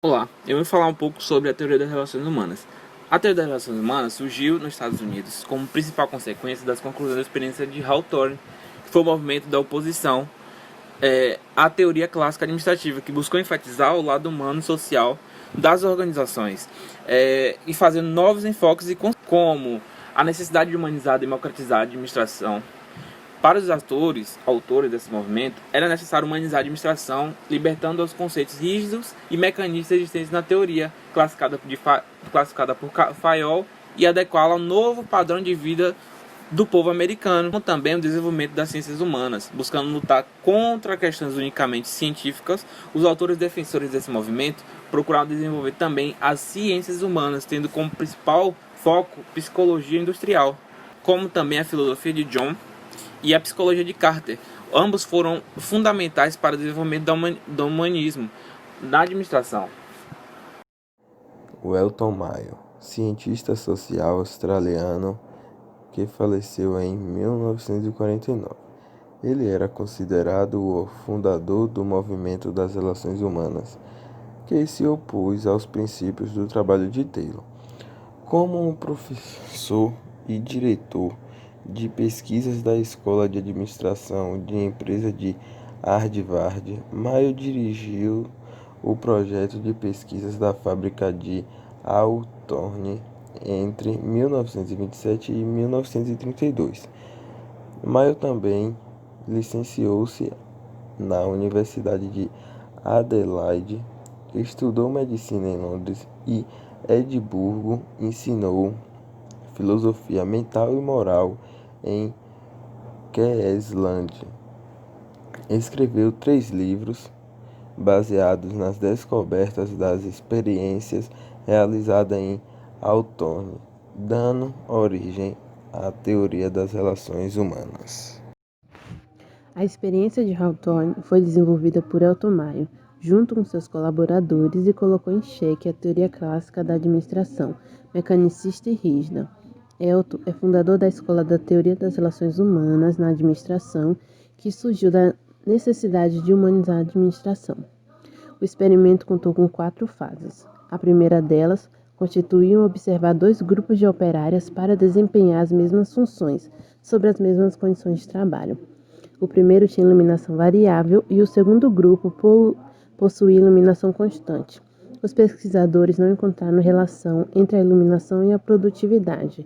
Olá, eu vou falar um pouco sobre a teoria das relações humanas. A teoria das relações humanas surgiu nos Estados Unidos como principal consequência das conclusões da experiência de Hawthorne, que foi o movimento da oposição à teoria clássica administrativa, que buscou enfatizar o lado humano e social das organizações e fazendo novos enfoques como a necessidade de humanizar e democratizar a administração. Para os autores desse movimento, era necessário humanizar a administração, libertando os conceitos rígidos e mecanismos existentes na teoria, classificada por Fayol, e adequá-la ao novo padrão de vida do povo americano, como também o desenvolvimento das ciências humanas. Buscando lutar contra questões unicamente científicas, os autores defensores desse movimento procuraram desenvolver também as ciências humanas, tendo como principal foco psicologia industrial, como também a filosofia de John e a psicologia de Carter. Ambos foram fundamentais para o desenvolvimento do humanismo na administração. Welton Mayo, cientista social australiano que faleceu em 1949. Ele era considerado o fundador do movimento das relações humanas, que se opôs aos princípios do trabalho de Taylor. Como um professor e diretor de pesquisas da Escola de Administração de Empresa de Harvard, Mayo dirigiu o projeto de pesquisas da fábrica de Hawthorne entre 1927 e 1932. Mayo também licenciou-se na Universidade de Adelaide, estudou medicina em Londres e Edimburgo, ensinou filosofia mental e moral em Queensland. Escreveu 3 livros baseados nas descobertas das experiências realizadas em Hawthorne, dando origem à teoria das relações humanas. A experiência de Hawthorne foi desenvolvida por Welton Mayo, junto com seus colaboradores, e colocou em xeque a teoria clássica da administração, mecanicista e rígida. Elton é fundador da Escola da Teoria das Relações Humanas na Administração, que surgiu da necessidade de humanizar a administração. O experimento contou com 4 fases. A primeira delas constituía observar 2 grupos de operárias para desempenhar as mesmas funções, sob as mesmas condições de trabalho. O primeiro tinha iluminação variável e o segundo grupo possuía iluminação constante. Os pesquisadores não encontraram relação entre a iluminação e a produtividade,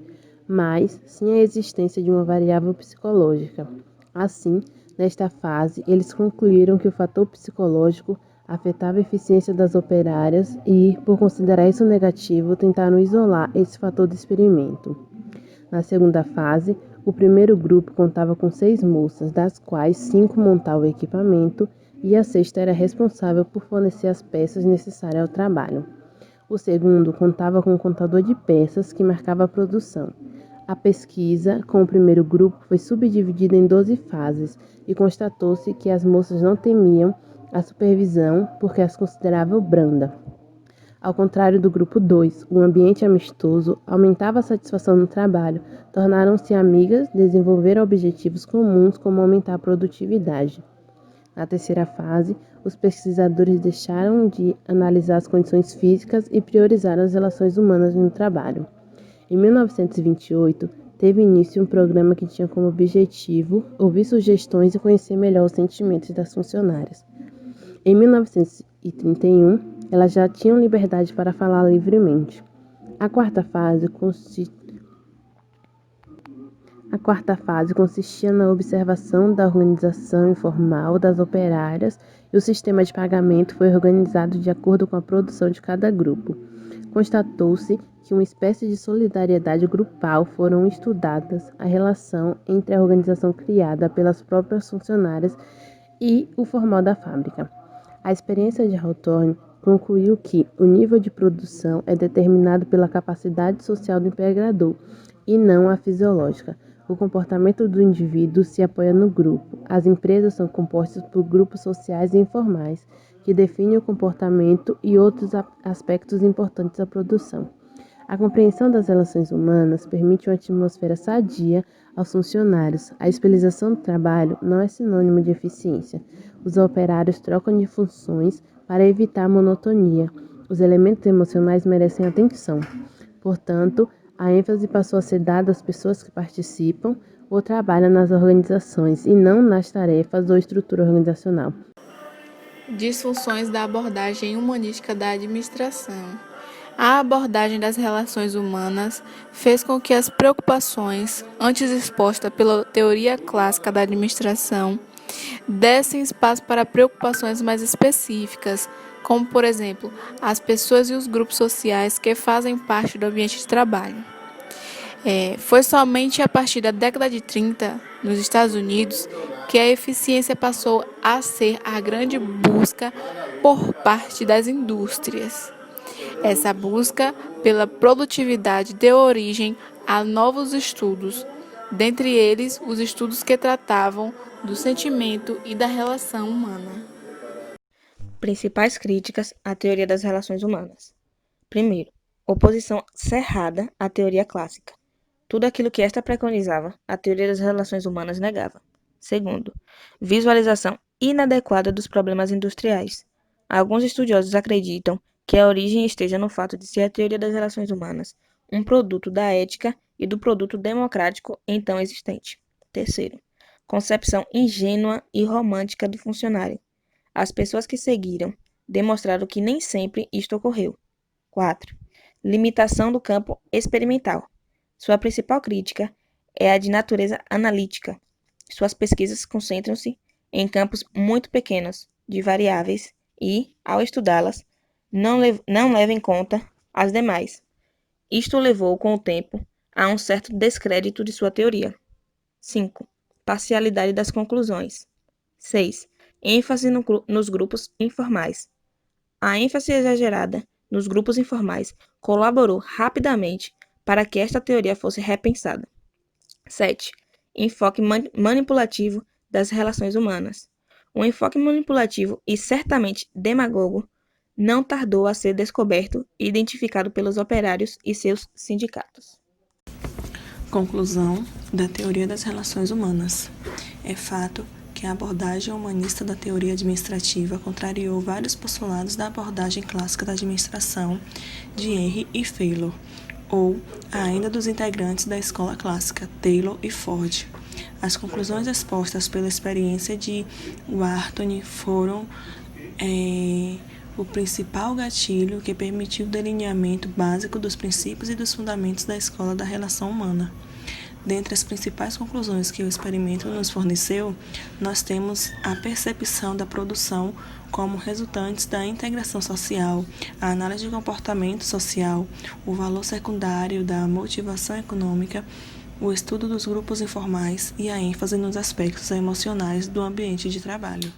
mas sim a existência de uma variável psicológica. Assim, nesta fase, eles concluíram que o fator psicológico afetava a eficiência das operárias e, por considerar isso negativo, tentaram isolar esse fator do experimento. Na segunda fase, o primeiro grupo contava com 6 moças, das quais 5 montavam o equipamento e a sexta era responsável por fornecer as peças necessárias ao trabalho. O segundo contava com um contador de peças que marcava a produção. A pesquisa com o primeiro grupo foi subdividida em 12 fases e constatou-se que as moças não temiam a supervisão porque as consideravam branda. Ao contrário do grupo 2, o ambiente amistoso aumentava a satisfação no trabalho, tornaram-se amigas, desenvolveram objetivos comuns como aumentar a produtividade. Na terceira fase, os pesquisadores deixaram de analisar as condições físicas e priorizaram as relações humanas no trabalho. Em 1928, teve início um programa que tinha como objetivo ouvir sugestões e conhecer melhor os sentimentos das funcionárias. Em 1931, elas já tinham liberdade para falar livremente. A quarta fase consistia na observação da organização informal das operárias e o sistema de pagamento foi organizado de acordo com a produção de cada grupo. Constatou-se que uma espécie de solidariedade grupal foram estudadas a relação entre a organização criada pelas próprias funcionárias e o formal da fábrica. A experiência de Hawthorne concluiu que o nível de produção é determinado pela capacidade social do empregador e não a fisiológica. O comportamento do indivíduo se apoia no grupo. As empresas são compostas por grupos sociais e informais que definem o comportamento e outros aspectos importantes da produção. A compreensão das relações humanas permite uma atmosfera sadia aos funcionários. A especialização do trabalho não é sinônimo de eficiência. Os operários trocam de funções para evitar a monotonia. Os elementos emocionais merecem atenção. Portanto, a ênfase passou a ser dada às pessoas que participam ou trabalham nas organizações e não nas tarefas ou estrutura organizacional. Disfunções da abordagem humanística da administração. A abordagem das relações humanas fez com que as preocupações antes expostas pela teoria clássica da administração dessem espaço para preocupações mais específicas, como, por exemplo, as pessoas e os grupos sociais que fazem parte do ambiente de trabalho. Foi somente a partir da década de 30, nos Estados Unidos, que a eficiência passou a ser a grande busca por parte das indústrias. Essa busca pela produtividade deu origem a novos estudos, dentre eles os estudos que tratavam do sentimento e da relação humana. Principais críticas à teoria das relações humanas. Primeiro, oposição cerrada à teoria clássica. Tudo aquilo que esta preconizava, a teoria das relações humanas negava. Segundo, visualização inadequada dos problemas industriais. Alguns estudiosos acreditam que a origem esteja no fato de ser a teoria das relações humanas um produto da ética e do produto democrático então existente. Terceiro, concepção ingênua e romântica do funcionário. As pessoas que seguiram demonstraram que nem sempre isto ocorreu. 4. Limitação do campo experimental. Sua principal crítica é a de natureza analítica. Suas pesquisas concentram-se em campos muito pequenos de variáveis e, ao estudá-las, não leva em conta as demais. Isto levou, com o tempo, a um certo descrédito de sua teoria. 5. Parcialidade das conclusões. 6. ênfase nos grupos informais. A ênfase exagerada nos grupos informais colaborou rapidamente para que esta teoria fosse repensada. 7. Enfoque manipulativo das relações humanas. Um enfoque manipulativo e certamente demagogo não tardou a ser descoberto e identificado pelos operários e seus sindicatos. Conclusão da teoria das relações humanas. É fato que a abordagem humanista da teoria administrativa contrariou vários postulados da abordagem clássica da administração de Henry e Taylor, ou ainda dos integrantes da escola clássica, Taylor e Ford. As conclusões expostas pela experiência de Wharton foram o principal gatilho que permitiu o delineamento básico dos princípios e dos fundamentos da escola da relação humana. Dentre as principais conclusões que o experimento nos forneceu, nós temos a percepção da produção como resultantes da integração social, a análise de comportamento social, o valor secundário da motivação econômica, o estudo dos grupos informais e a ênfase nos aspectos emocionais do ambiente de trabalho.